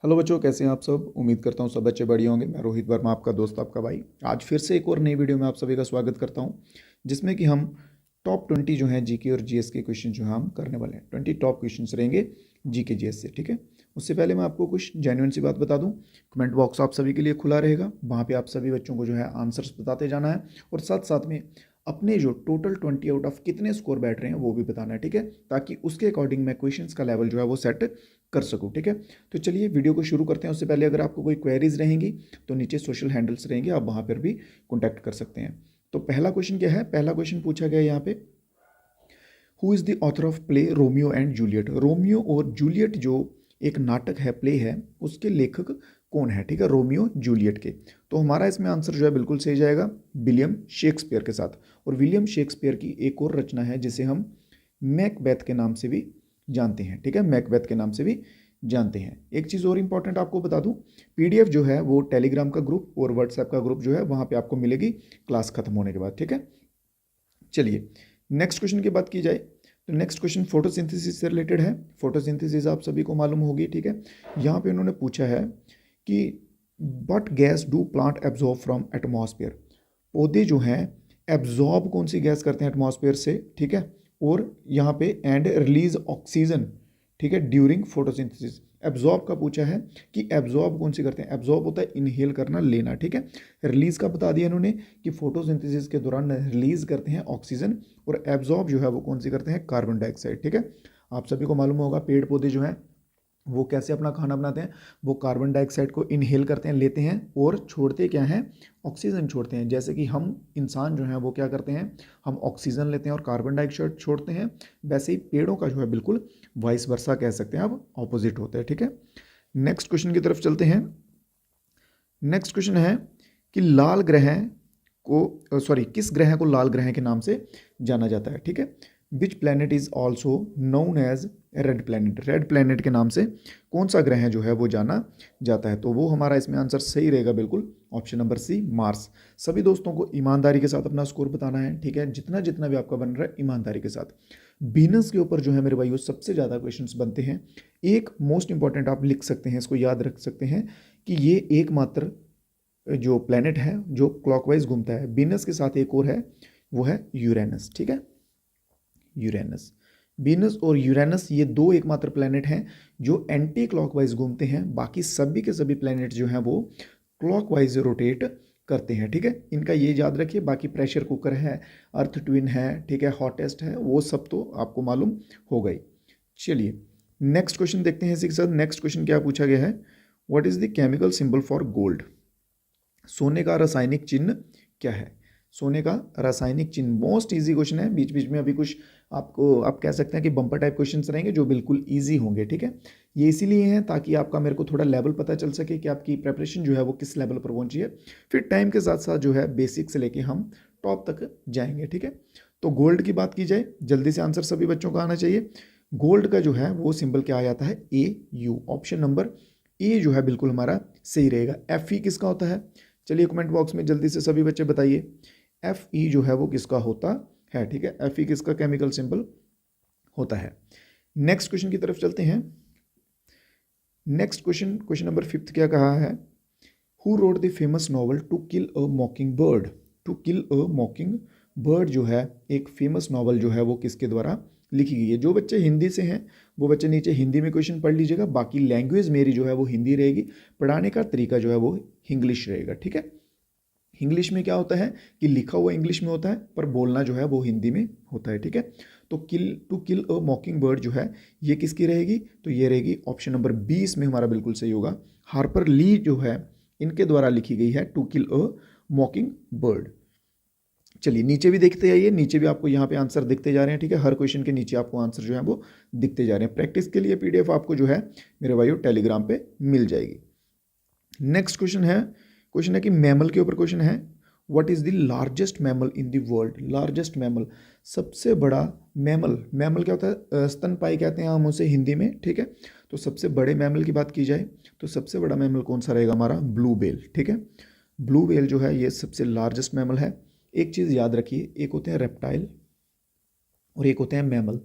Hello बच्चों, कैसे हैं आप सब। उम्मीद करता हूँ सब बच्चे बढ़िया होंगे। मैं रोहित वर्मा, आपका दोस्त, आपका भाई, आज फिर से एक और नई वीडियो में आप सभी का स्वागत करता हूँ, जिसमें कि हम टॉप 20 जो हैं जीके और जीएस के क्वेश्चन जो हैं हम करने वाले हैं। 20 टॉप क्वेश्चंस रहेंगे जीके जीएस से, ठीक है। उससे पहले मैं आपको कुछ जेन्युइन सी बात बता दूं। कमेंट बॉक्स आप सभी के लिए खुला रहेगा, वहाँ पे आप सभी बच्चों को जो है आंसर्स बताते जाना है, और साथ साथ में अपने जो टोटल 20 आउट ऑफ कितने स्कोर बैठ रहे हैं वो भी बताना है, ठीक है, ताकि उसके अकॉर्डिंग मैं क्वेश्चंस का लेवल जो है वो सेट कर सकूं, ठीक है। तो चलिए वीडियो को शुरू करते हैं। उससे पहले अगर आपको कोई क्वेरीज रहेंगी तो नीचे सोशल हैंडल्स रहेंगे, आप वहाँ पर भी कॉन्टैक्ट कर सकते हैं। तो पहला क्वेश्चन क्या है, पहला क्वेश्चन पूछा गया यहाँ पे, who is the author of play Romeo and Juliet. Romeo और जूलियट जो एक नाटक है, प्ले है, उसके लेखक कौन है, ठीक है, रोमियो जूलियट के। तो हमारा इसमें आंसर जो है बिल्कुल सही जाएगा, विलियम शेक्सपियर के साथ। और विलियम शेक्सपियर की एक और रचना है जिसे हम मैकबेथ के नाम से भी जानते हैं, ठीक है, मैकबेथ के नाम से भी जानते हैं। एक चीज़ और इंपॉर्टेंट आपको बता दूं, पीडीएफ जो है वो टेलीग्राम का ग्रुप और व्हाट्सएप का ग्रुप जो है वहाँ पे आपको मिलेगी क्लास खत्म होने के बाद, ठीक है। चलिए नेक्स्ट क्वेश्चन की बात की जाए तो नेक्स्ट क्वेश्चन फोटोसिंथेसिस से रिलेटेड है। फोटोसिंथेसिस आप सभी को मालूम होगी, ठीक है। यहाँ पे उन्होंने पूछा है कि what gas do plant absorb from atmosphere. पौधे जो हैं एब्जॉर्ब कौन सी गैस करते हैं एटमॉस्फेयर से, ठीक है, और यहाँ पे एंड रिलीज ऑक्सीजन, ठीक है, ड्यूरिंग फोटोसिंथेसिस। एब्जॉर्ब का पूछा है कि एब्जॉर्ब कौन सी करते हैं। एब्जॉर्ब होता है इनहेल करना, लेना, ठीक है। रिलीज का बता दिया इन्होंने कि फोटोसिंथेसिस के दौरान रिलीज करते हैं ऑक्सीजन, और एब्जॉर्ब जो है वो कौन सी करते हैं, कार्बन डाइऑक्साइड, ठीक है। आप सभी को मालूम होगा पेड़ पौधे जो हैं वो कैसे अपना खाना बनाते हैं, वो कार्बन डाइऑक्साइड को इनहेल करते हैं, लेते हैं, और छोड़ते क्या हैं, ऑक्सीजन छोड़ते हैं। जैसे कि हम इंसान जो हैं वो क्या करते हैं, हम ऑक्सीजन लेते हैं और कार्बन डाइऑक्साइड छोड़ते हैं, वैसे ही पेड़ों का जो है बिल्कुल वाइस वर्सा कह सकते हैं, अब ऑपोजिट होता है, ठीक है। नेक्स्ट क्वेश्चन की तरफ चलते हैं। नेक्स्ट क्वेश्चन है कि लाल ग्रह को किस ग्रह को लाल ग्रह के नाम से जाना जाता है, ठीक है। Which planet is also known as red planet. Red planet के नाम से कौन सा ग्रह जो है वो जाना जाता है, तो वो हमारा इसमें आंसर सही रहेगा, बिल्कुल ऑप्शन नंबर सी, मार्स। सभी दोस्तों को ईमानदारी के साथ अपना स्कोर बताना है, ठीक है, जितना जितना भी आपका बन रहा है ईमानदारी के साथ। बीनस के ऊपर जो है मेरे भाइयों सबसे ज़्यादा क्वेश्चंस बनते हैं। एक मोस्ट इंपॉर्टेंट आप लिख सकते हैं, इसको याद रख सकते हैं कि ये एकमात्र जो प्लैनेट है जो क्लॉकवाइज घूमता है। बीनस के साथ एक और है, वो है यूरेनस, ठीक है, यूरेनस। बीनस और यूरेनस ये दो एकमात्र प्लैनेट हैं जो एंटी क्लॉकवाइज घूमते हैं, बाकी सभी के सभी प्लैनेट जो हैं वो क्लॉकवाइज रोटेट करते हैं, ठीक है। इनका ये याद रखिए। बाकी प्रेशर कुकर है, अर्थ ट्विन है, ठीक है, हॉटेस्ट है, वो सब तो आपको मालूम हो गई। चलिए नेक्स्ट क्वेश्चन देखते हैं इसी के साथ। नेक्स्ट क्वेश्चन क्या पूछा गया है, what is the chemical symbol for gold. सोने का रासायनिक चिन्ह क्या है। सोने का रासायनिक चिन्ह मोस्ट इजी क्वेश्चन है। बीच बीच में अभी कुछ आपको आप कह सकते हैं कि बम्पर टाइप क्वेश्चंस रहेंगे जो बिल्कुल इजी होंगे, ठीक है। ये इसीलिए है ताकि आपका मेरे को थोड़ा लेवल पता चल सके कि आपकी प्रेपरेशन जो है वो किस लेवल पर पहुंची है। फिर टाइम के साथ साथ जो है बेसिक से लेके हम टॉप तक जाएंगे, ठीक है। तो गोल्ड की बात की जाए, जल्दी से आंसर सभी बच्चों का आना चाहिए। गोल्ड का जो है वो सिंबल क्या आ जाता है, ए यू। ऑप्शन नंबर ए जो है बिल्कुल हमारा सही रहेगा। एफ ई किसका होता है, चलिए कमेंट बॉक्स में जल्दी से सभी बच्चे बताइए, एफ ई जो है वो किसका होता है, ठीक है। एफ ई किसका केमिकल सिंबल होता है। नेक्स्ट क्वेश्चन की तरफ चलते हैं। नेक्स्ट क्वेश्चन, क्वेश्चन नंबर 5 क्या कहा है, who wrote the famous novel to kill a mockingbird. To kill a mockingbird जो है एक फेमस नॉवल जो है वो किसके द्वारा लिखी गई है। जो बच्चे हिंदी से हैं वो बच्चे नीचे हिंदी में क्वेश्चन पढ़ लीजिएगा, बाकी लैंग्वेज मेरी जो है वो हिंदी रहेगी, पढ़ाने का तरीका जो है वो इंग्लिश रहेगा, ठीक है। इंग्लिश में क्या होता है कि लिखा हुआ इंग्लिश में होता है पर बोलना जो है वो हिंदी में होता है, ठीक है। तो to kill a mockingbird जो है ये किसकी रहेगी, तो ये रहेगी ऑप्शन नंबर 20 में हमारा बिल्कुल सही होगा। हार्पर ली जो है इनके द्वारा लिखी गई है टू किल अ मॉकिंग बर्ड। चलिए नीचे भी देखते जाइए, नीचे भी आपको यहाँ पे आंसर दिखते जा रहे हैं, ठीक है। हर क्वेश्चन के नीचे आपको आंसर जो है वो दिखते जा रहे हैं। प्रैक्टिस के लिए पीडीएफ आपको जो है मेरे भाइयों टेलीग्राम पे मिल जाएगी। नेक्स्ट क्वेश्चन है कि मैमल के ऊपर क्वेश्चन है, what is the largest mammal in the world. Largest mammal, सबसे बड़ा मैमल। मैमल क्या होता है, स्तनपाई कहते हैं हम उसे हिंदी में, ठीक है। तो सबसे बड़े मैमल की बात की जाए तो सबसे बड़ा मैमल कौन सा रहेगा, हमारा ब्लू व्हेल, ठीक है। ब्लू व्हेल जो है ये सबसे लार्जेस्ट मैमल है। एक चीज़ याद रखिए, एक होते हैं रेप्टाइल और एक होते हैं मैमल।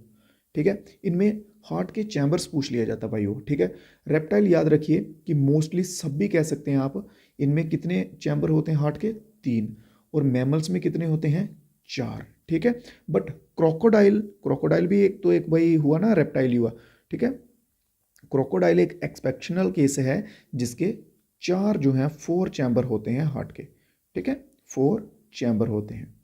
ठीक है। इनमें हार्ट के चैम्बर्स पूछ लिया जाता भाइयों, ठीक है। रेप्टाइल याद रखिए कि मोस्टली सब भी कह सकते हैं आप, इनमें कितने चैम्बर होते हैं हार्ट के? 3। और मैमल्स में कितने होते हैं? 4, ठीक है। बट क्रोकोडाइल भी एक भाई हुआ ना, रेप्टाइल हुआ, ठीक है। क्रोकोडाइल एक एक्सेप्शनल केस है जिसके 4 जो हैं 4 चैम्बर होते हैं हार्ट के, ठीक है, 4 चैम्बर होते हैं।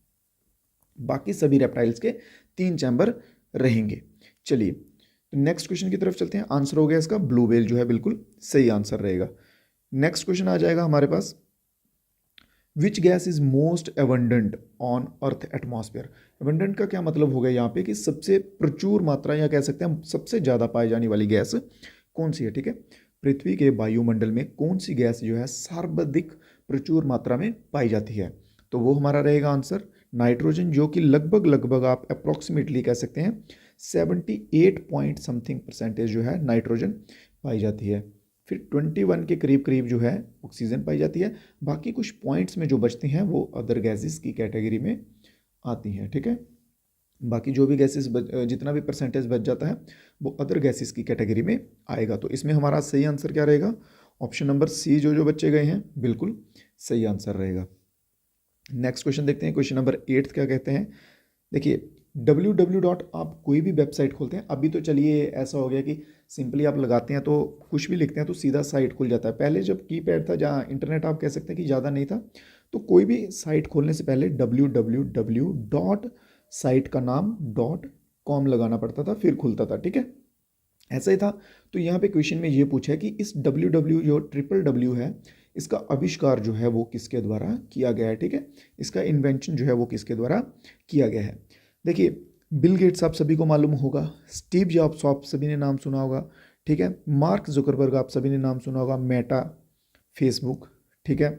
बाकी सभी रेप्टाइल्स के 3 चैम्बर रहेंगे। चलिए तो नेक्स्ट क्वेश्चन की तरफ चलते हैं। आंसर हो गया इसका ब्लू व्हेल जो है बिल्कुल सही आंसर रहेगा। नेक्स्ट क्वेश्चन आ जाएगा हमारे पास, which gas is most abundant on earth atmosphere. Abundant का क्या मतलब हो गया यहाँ पे कि सबसे प्रचुर मात्रा या कह सकते हैं सबसे ज़्यादा पाई जाने वाली गैस कौन सी है, ठीक है। पृथ्वी के वायुमंडल में कौन सी गैस जो है सर्वाधिक प्रचुर मात्रा में पाई जाती है? तो वो हमारा रहेगा आंसर नाइट्रोजन, जो कि लगभग आप अप्रॉक्सीमेटली कह सकते हैं 78 पॉइंट समथिंग परसेंटेज जो है नाइट्रोजन पाई जाती है। फिर 21 के करीब जो है ऑक्सीजन पाई जाती है। बाकी कुछ पॉइंट्स में जो बचती हैं वो अदर गैसेस की कैटेगरी में आती हैं, ठीक है। बाकी जो भी गैसेस जितना भी परसेंटेज बच जाता है वो अदर गैसेस की कैटेगरी में आएगा। तो इसमें हमारा सही आंसर क्या रहेगा? ऑप्शन नंबर सी जो बच्चे गए हैं बिल्कुल सही आंसर रहेगा। नेक्स्ट क्वेश्चन देखते हैं। क्वेश्चन नंबर 8 क्या कहते हैं? देखिए www. आप कोई भी वेबसाइट खोलते हैं, अभी तो चलिए ऐसा हो गया कि सिंपली आप लगाते हैं तो कुछ भी लिखते हैं तो सीधा साइट खुल जाता है। पहले जब कीपैड था, जहाँ इंटरनेट आप कह सकते हैं कि ज़्यादा नहीं था, तो कोई भी साइट खोलने से पहले www. साइट का नाम .com लगाना पड़ता था, फिर खुलता था, ठीक है। ऐसा ही था। तो यहाँ पे क्वेश्चन में ये पूछा है कि इस www जो www है, इसका आविष्कार जो है वो किसके द्वारा किया गया है, ठीक है। इसका इन्वेंशन जो है वो किसके द्वारा किया गया है? देखिए बिल गेट्स आप सभी को मालूम होगा, स्टीव जॉब्स आप सभी ने नाम सुना होगा, ठीक है। मार्क जुकरबर्ग आप सभी ने नाम सुना होगा, मेटा, फेसबुक, ठीक है,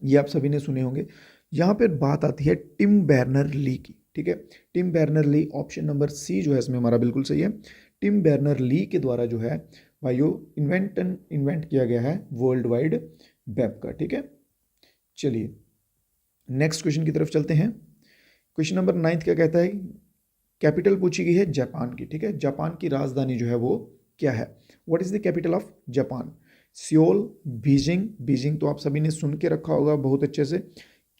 ये आप सभी ने सुने होंगे। यहाँ पर बात आती है टिम बर्नर ली की, ठीक है। Tim Berners Lee, option number C जो है इसमें हमारा बिल्कुल सही है। टिम बर्नर ली के द्वारा जो है भाइयों इन्वेंट किया गया है वर्ल्ड वाइड वेब का, ठीक है। चलिए नेक्स्ट क्वेश्चन की तरफ चलते हैं। क्वेश्चन नंबर 9 क्या कहता है? कैपिटल पूछी गई है जापान की, ठीक है। जापान की राजधानी जो है वो क्या है? What is the capital of Japan? Seoul, Beijing तो आप सभी ने सुन के रखा होगा बहुत अच्छे से।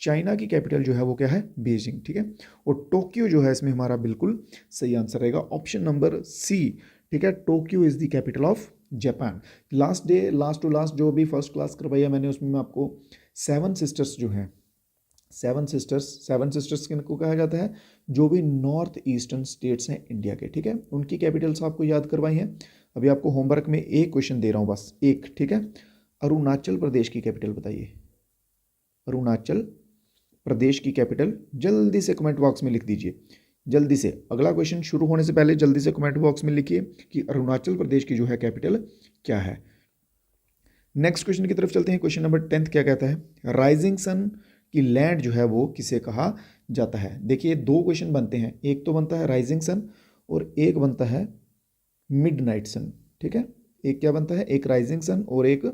चाइना की कैपिटल जो है वो क्या है? बीजिंग, ठीक है। और टोक्यो जो है इसमें हमारा बिल्कुल सही आंसर रहेगा, ऑप्शन नंबर सी, ठीक है। Tokyo is the capital of Japan. Last to last जो भी फर्स्ट क्लास करवाई है मैंने, उसमें मैं आपको 7 सिस्टर्स जो हैं, 7 सिस्टर्स किनको कहा जाता है? जो भी नॉर्थ ईस्टर्न स्टेट्स हैं इंडिया के, ठीक है, उनकी कैपिटल्स आपको याद करवाई हैं। अभी आपको होमवर्क में एक क्वेश्चन दे रहा हूँ, बस एक, ठीक है। अरुणाचल प्रदेश की कैपिटल बताइए। अरुणाचल प्रदेश की कैपिटल जल्दी से कमेंट बॉक्स में लिख दीजिए, जल्दी से। अगला क्वेश्चन शुरू होने से पहले जल्दी से कमेंट बॉक्स में लिखिए कि अरुणाचल प्रदेश की जो है कैपिटल क्या है। नेक्स्ट क्वेश्चन की तरफ चलते हैं। क्वेश्चन नंबर 10 क्या कहता है? राइजिंग सन की लैंड जो है वो किसे कहा जाता है? देखिए 2 क्वेश्चन बनते हैं, एक तो बनता है राइजिंग सन और एक बनता है मिडनाइट सन, ठीक है। एक क्या बनता है? एक राइजिंग सन और एक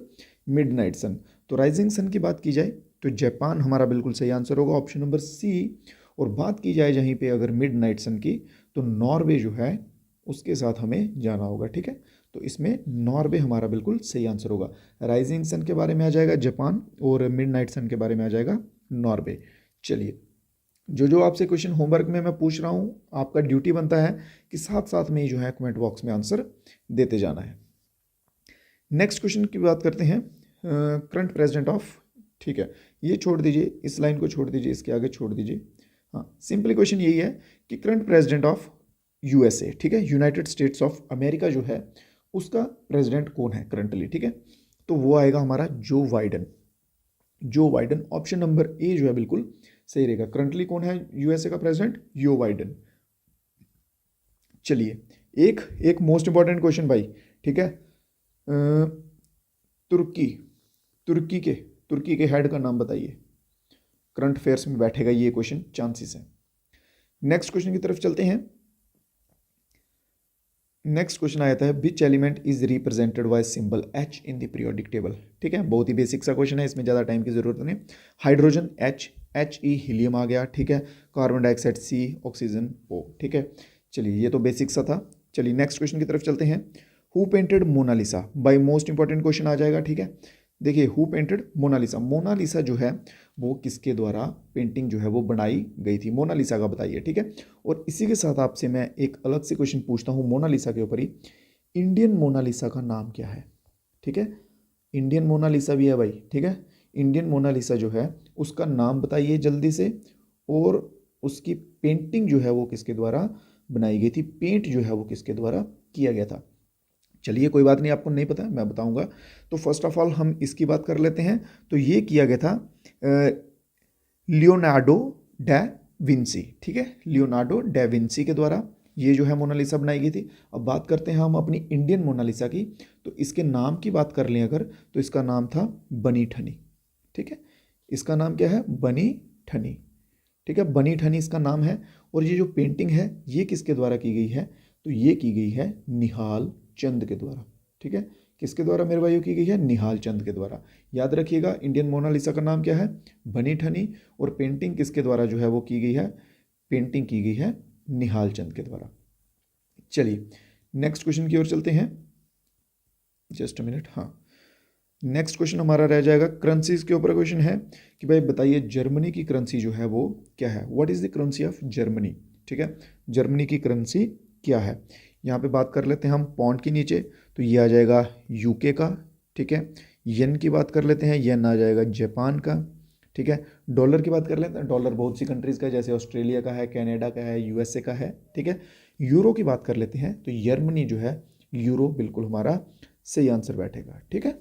मिडनाइट सन। तो राइजिंग सन की बात की जाए तो जापान हमारा बिल्कुल सही आंसर होगा, ऑप्शन नंबर सी। और बात की जाए जहीं पे अगर मिडनाइट सन की, तो नॉर्वे जो है उसके साथ हमें जाना होगा, ठीक है। तो इसमें नॉर्वे हमारा बिल्कुल सही आंसर होगा। राइजिंग सन के बारे में आ जाएगा जापान और मिडनाइट सन के बारे में आ जाएगा नॉर्वे। चलिए जो आपसे क्वेश्चन होमवर्क में मैं पूछ रहा हूँ, आपका ड्यूटी बनता है कि साथ साथ में ही जो है कमेंट बॉक्स में आंसर देते जाना है। नेक्स्ट क्वेश्चन की बात करते हैं। करंट प्रेसिडेंट ऑफ, ठीक है, ये छोड़ दीजिए, इस लाइन को छोड़ दीजिए, इसके आगे छोड़ दीजिए। हाँ, सिंपली क्वेश्चन यही है कि करंट प्रेसिडेंट ऑफ यूएसए, ठीक है, यूनाइटेड स्टेट्स ऑफ अमेरिका जो है उसका प्रेसिडेंट कौन है करंटली, ठीक है। तो वो आएगा हमारा जो बाइडन, ऑप्शन नंबर ए जो है बिल्कुल सही रहेगा। करंटली कौन है यूएसए का प्रेसिडेंट? जो बाइडन। चलिए एक मोस्ट इंपॉर्टेंट क्वेश्चन भाई, ठीक है। तुर्की के हेड का नाम बताइए। करंट अफेयर्स में बैठेगा ये क्वेश्चन, चांसेस है। नेक्स्ट क्वेश्चन की तरफ चलते हैं। नेक्स्ट क्वेश्चन आया था, which element is represented by symbol H in the periodic table, ठीक है। बहुत ही बेसिक सा क्वेश्चन है, इसमें ज़्यादा टाइम की जरूरत नहीं। हाइड्रोजन He, हीलियम आ गया, ठीक है। Carbon dioxide C, oxygen O, ठीक है। चलिए ये तो बेसिक सा था। चलिए नेक्स्ट क्वेश्चन की तरफ चलते हैं। Who painted Mona Lisa, by most important question आ जाएगा, ठीक है। देखिए हु पेंटेड मोनालिसा, मोनालिसा जो है वो किसके द्वारा पेंटिंग जो है वो बनाई गई थी, मोनालिसा का बताइए, ठीक है। और इसी के साथ आपसे मैं एक अलग से क्वेश्चन पूछता हूँ मोनालिसा के ऊपर ही, इंडियन मोनालिसा का नाम क्या है, ठीक है। इंडियन मोनालिसा भी है भाई, ठीक है। इंडियन मोनालिसा जो है उसका नाम बताइए जल्दी से, और उसकी पेंटिंग जो है वो किसके द्वारा बनाई गई थी, पेंट जो है वो किसके द्वारा किया गया था। चलिए कोई बात नहीं, आपको नहीं पता मैं बताऊंगा। तो फर्स्ट ऑफ ऑल हम इसकी बात कर लेते हैं। तो ये किया गया था लियोनार्डो डा विंसी, ठीक है, लियोनार्डो डा विंसी के द्वारा ये जो है मोनालिसा बनाई गई थी। अब बात करते हैं हम अपनी इंडियन मोनालिसा की। तो इसके नाम की बात कर लें अगर, तो इसका नाम था बनी ठनी, ठीक है। इसका नाम क्या है, बनी ठनी, ठीक है, बनी ठनी इसका नाम है। और ये जो पेंटिंग है ये किसके द्वारा की गई है, तो ये की गई है निहाल चंद के द्वारा, ठीक है। किसके द्वारा मेरे भाइयों की गई है, निहाल चंद के द्वारा। याद रखिएगा इंडियन मोनालिसा का नाम क्या है, बनी ठनी, और पेंटिंग किसके द्वारा जो है वो की गई है, पेंटिंग की गई है निहाल चंद के द्वारा। चलिए नेक्स्ट क्वेश्चन की ओर चलते हैं, जस्ट अ मिनट। हाँ, नेक्स्ट क्वेश्चन हमारा रह जाएगा करेंसीज के ऊपर क्वेश्चन है कि भाई बताइए जर्मनी की करेंसी जो है वो क्या है, what is the currency of Germany, ठीक है। जर्मनी की करेंसी क्या है, यहाँ पे बात कर लेते हैं हम पौंड की नीचे, तो ये आ जाएगा यूके का, ठीक है। येन की बात कर लेते हैं, येन आ जाएगा जापान का, ठीक है। डॉलर की बात कर लेते हैं, डॉलर बहुत सी कंट्रीज़ का है, जैसे ऑस्ट्रेलिया का है, कनाडा का है, यूएसए का है, ठीक है। यूरो की बात कर लेते हैं, तो जर्मनी जो है यूरो बिल्कुल हमारा सही आंसर बैठेगा, ठीक है।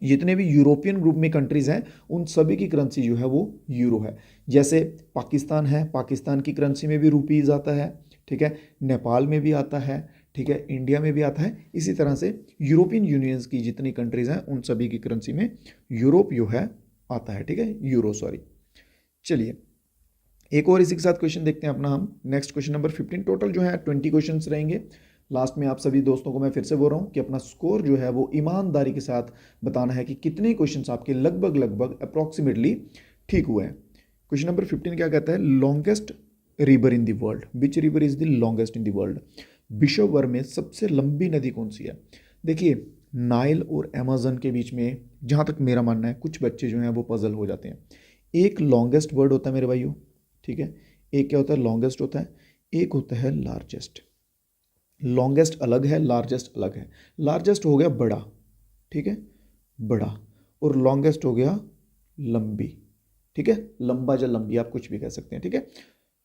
जितने भी यूरोपियन ग्रुप में कंट्रीज़ हैं उन सभी की करेंसी जो है वो यूरो है। जैसे पाकिस्तान है, पाकिस्तान की करेंसी में भी रुपीज़ आता है, ठीक है। नेपाल में भी आता है, ठीक है, इंडिया में भी आता है। इसी तरह से यूरोपियन यूनियंस की जितनी कंट्रीज़ हैं उन सभी की करेंसी में यूरोप जो है आता है, ठीक है, यूरो, सॉरी। चलिए एक और इसी के साथ क्वेश्चन देखते हैं अपना हम, नेक्स्ट क्वेश्चन नंबर 15। टोटल जो है 20 क्वेश्चन रहेंगे। लास्ट में आप सभी दोस्तों को मैं फिर से बोल रहा हूँ कि अपना स्कोर जो है वो ईमानदारी के साथ बताना है कि कितने क्वेश्चन आपके लगभग लगभग अप्रॉक्सीमेटली ठीक हुए हैं। क्वेश्चन नंबर 15 क्या कहता है, longest river in the world, which river is the longest in the world, विश्व भर में सबसे लंबी नदी कौन सी है। देखिए नाइल और अमेजन के बीच में जहाँ तक मेरा मानना है कुछ बच्चे जो हैं वो पजल हो जाते हैं। एक लॉन्गेस्ट वर्ड होता है मेरे भाइयों, ठीक है, एक क्या होता है, लॉन्गेस्ट होता है, एक होता है लार्जेस्ट। लॉन्गेस्ट अलग है, लार्जेस्ट अलग है। लार्जेस्ट हो गया बड़ा, ठीक है, बड़ा, और लॉन्गेस्ट हो गया लंबी, ठीक है, लंबा या लंबी आप कुछ भी कह सकते हैं, ठीक है,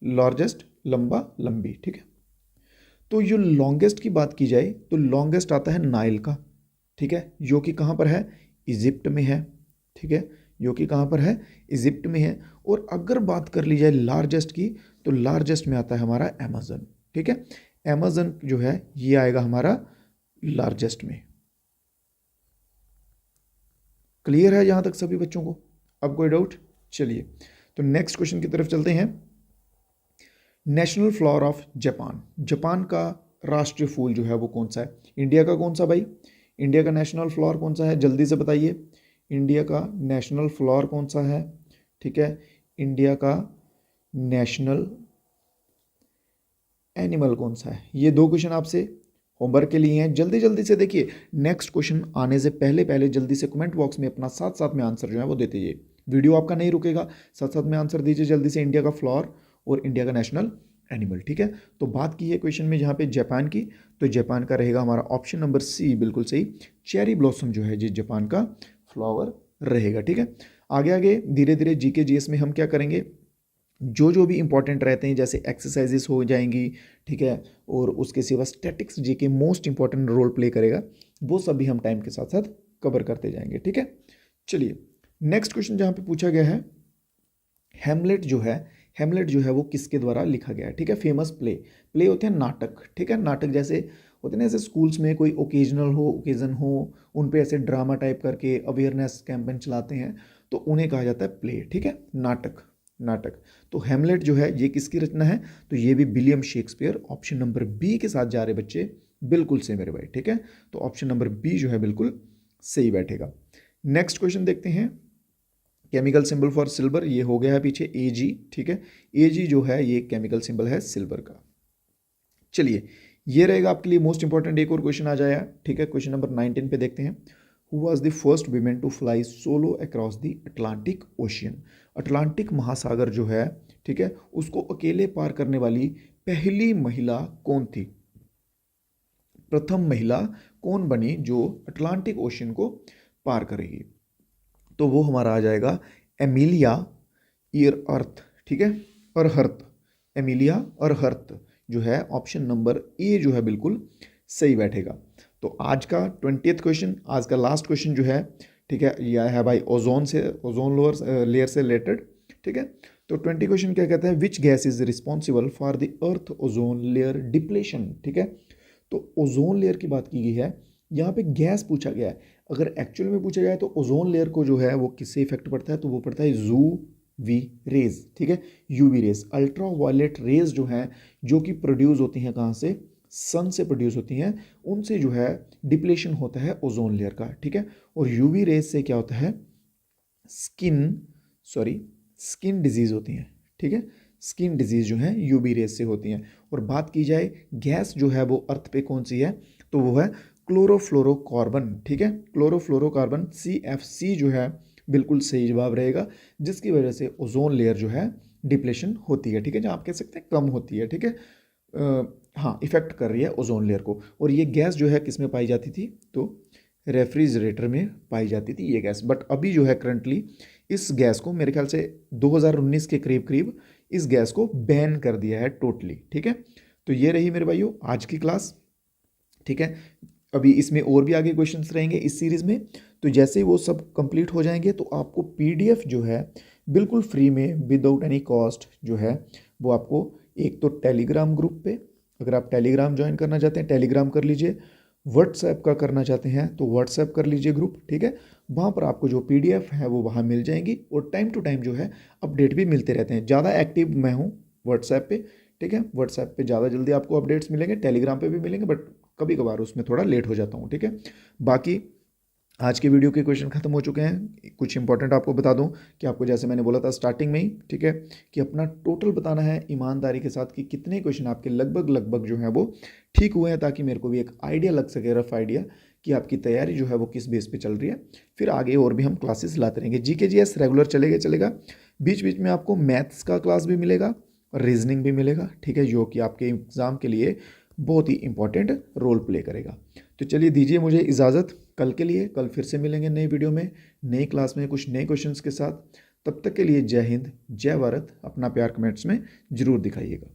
लार्जेस्ट, लंबा, लंबी, ठीक है। तो जो लॉन्गेस्ट की बात की जाए तो लॉन्गेस्ट आता है नाइल का, ठीक है, जो कि कहाँ पर है, इजिप्ट में है, ठीक है, जो कि कहाँ पर है, इजिप्ट में है। और अगर बात कर ली जाए लार्जेस्ट की तो लार्जेस्ट में आता है हमारा अमेजन, ठीक है, अमेजन जो है ये आएगा हमारा लार्जेस्ट में। क्लियर है यहां तक सभी बच्चों को, अब कोई डाउट। चलिए तो नेक्स्ट क्वेश्चन की तरफ चलते हैं। National flower of Japan, Japan का राष्ट्रीय फूल जो है वो कौन सा है, इंडिया का कौन सा भाई, इंडिया का नेशनल फ्लावर कौन सा है, जल्दी से बताइए, इंडिया का नेशनल फ्लावर कौन सा है, ठीक है, इंडिया का नेशनल एनिमल कौन सा है। ये दो क्वेश्चन आपसे होमवर्क के लिए हैं, जल्दी जल्दी से देखिए, नेक्स्ट क्वेश्चन आने से पहले पहले जल्दी से कमेंट बॉक्स में अपना साथ साथ में आंसर जो है वो देते जाइए, वीडियो आपका नहीं रुकेगा, साथ साथ में आंसर दीजिए जल्दी से, इंडिया का फ्लावर और इंडिया का नेशनल एनिमल, ठीक है। तो बात की है क्वेश्चन में जहाँ पे जापान की, तो जापान का रहेगा हमारा ऑप्शन नंबर सी, बिल्कुल सही, चेरी ब्लॉसम जो है जी जापान का फ्लावर रहेगा, ठीक है। आगे आगे धीरे धीरे जीके जीएस में हम क्या करेंगे, जो भी इंपॉर्टेंट रहते हैं जैसे एक्सरसाइजेस हो जाएंगी, ठीक है, और उसके सिवा statics GK most important role play करेगा, वो सब भी हम टाइम के साथ साथ कवर करते जाएंगे, ठीक है। चलिए नेक्स्ट क्वेश्चन जहाँ पे पूछा गया है, हेमलेट जो है, हेमलेट जो है वो किसके द्वारा लिखा गया है, ठीक है, फेमस प्ले, प्ले होते हैं नाटक, ठीक है, नाटक जैसे होते हैं ना, ऐसे स्कूल्स में कोई ओकेजन हो उन पे ऐसे ड्रामा टाइप करके अवेयरनेस कैंपेन चलाते हैं, तो उन्हें कहा जाता है प्ले, ठीक है, नाटक, नाटक। तो हेमलेट जो है ये किसकी रचना है, तो ये भी William Shakespeare, option number B के साथ जा रहे बच्चे, बिल्कुल सही मेरे भाई, ठीक है, तो ऑप्शन नंबर बी जो है बिल्कुल सही बैठेगा। नेक्स्ट क्वेश्चन देखते हैं, केमिकल सिंबल फॉर सिल्वर, ये हो गया है पीछे Ag, ठीक है, Ag जो है ये केमिकल सिंबल है सिल्वर का। चलिए ये रहेगा आपके लिए मोस्ट इंपॉर्टेंट। एक और क्वेश्चन आ जाएगा, ठीक है। क्वेश्चन नंबर 19 पे देखते हैं। Who was the first women to fly solo across the Atlantic Ocean. Atlantic महासागर जो है, ठीक है, उसको अकेले पार करने वाली पहली महिला कौन थी? प्रथम महिला कौन बनी जो अटलांटिक ओशियन को पार करेगी? तो वो हमारा आ जाएगा एमिलिया ईयरहर्थ, ठीक है, अरहर्थ, एमिलिया अरहर्थ जो है ऑप्शन नंबर ए जो है बिल्कुल सही बैठेगा। तो आज का 20th क्वेश्चन, आज का लास्ट क्वेश्चन जो है, ठीक है, यह है भाई ओजोन से, ओजोन लेयर से रिलेटेड, ठीक है। तो 20 क्वेश्चन क्या कहते हैं? विच gas is responsible for the earth ozone layer depletion, ठीक है। तो ओजोन लेयर की बात की गई है, यहाँ पे गैस पूछा गया है। अगर एक्चुअल में पूछा जाए तो ओजोन लेयर को जो है वो किससे इफेक्ट पड़ता है? तो वो पड़ता है यूवी रेज, ठीक है, UV rays, ultra violet rays जो हैं, जो कि प्रोड्यूस होती हैं कहाँ से? सन से प्रोड्यूस होती हैं, उनसे जो है डिप्लेशन होता है ओजोन लेयर का, ठीक है। और यूवी रेज से क्या होता है? स्किन डिजीज होती हैं, ठीक है, स्किन डिजीज जो है यूवी रेज से होती हैं। और बात की जाए गैस जो है वो अर्थ पे कौन सी है? तो वो है क्लोरोफ्लोरोकार्बन, ठीक है, क्लोरोफ्लोरोकार्बन CFC जो है बिल्कुल सही जवाब रहेगा, जिसकी वजह से ओजोन लेयर जो है डिप्लेशन होती है, ठीक है, जहाँ आप कह सकते हैं कम होती है, ठीक है, हाँ, इफेक्ट कर रही है ओजोन लेयर को। और ये गैस जो है किस में पाई जाती थी? तो रेफ्रिजरेटर में पाई जाती थी ये गैस। बट अभी जो है करंटली इस गैस को मेरे ख्याल से 2019 के करीब करीब इस गैस को बैन कर दिया है टोटली, ठीक है। तो ये रही मेरे भाइयों आज की क्लास, ठीक है। अभी इसमें और भी आगे क्वेश्चंस रहेंगे इस सीरीज़ में। तो जैसे ही वो सब कंप्लीट हो जाएंगे तो आपको PDF जो है बिल्कुल फ्री में विदाउट एनी कॉस्ट जो है वो आपको, एक तो टेलीग्राम ग्रुप पे, अगर आप टेलीग्राम ज्वाइन करना चाहते हैं टेलीग्राम कर लीजिए, व्हाट्सएप का करना चाहते हैं तो व्हाट्सएप कर लीजिए ग्रुप, ठीक है। वहाँ पर आपको जो PDF है वो वहाँ मिल जाएंगी और टाइम टू टाइम जो है अपडेट भी मिलते रहते हैं। ज़्यादा एक्टिव मैं हूँ व्हाट्सएप पे, ठीक है, व्हाट्सएप पे ज़्यादा जल्दी आपको अपडेट्स मिलेंगे, टेलीग्राम पे भी मिलेंगे, बट कभी कभार उसमें थोड़ा लेट हो जाता हूँ, ठीक है। बाकी आज के वीडियो के क्वेश्चन खत्म हो चुके हैं। कुछ इंपॉर्टेंट आपको बता दूं कि आपको जैसे मैंने बोला था स्टार्टिंग में ही, ठीक है, कि अपना टोटल बताना है ईमानदारी के साथ कि कितने क्वेश्चन आपके लगभग जो है वो ठीक हुए हैं, ताकि मेरे को भी एक आइडिया लग सके, रफ आइडिया, कि आपकी तैयारी जो है वो किस बेस पे चल रही है। फिर आगे और भी हम क्लासेस लाते रहेंगे। GK GS रेगुलर चलेगा, बीच बीच में आपको मैथ्स का क्लास भी मिलेगा, रीजनिंग भी मिलेगा, ठीक है, जो कि आपके एग्ज़ाम के लिए बहुत ही इंपॉर्टेंट रोल प्ले करेगा। तो चलिए दीजिए मुझे इजाज़त कल के लिए। कल फिर से मिलेंगे नई वीडियो में, नई क्लास में, कुछ नए क्वेश्चंस के साथ। तब तक के लिए जय हिंद, जय भारत। अपना प्यार कमेंट्स में ज़रूर दिखाइएगा।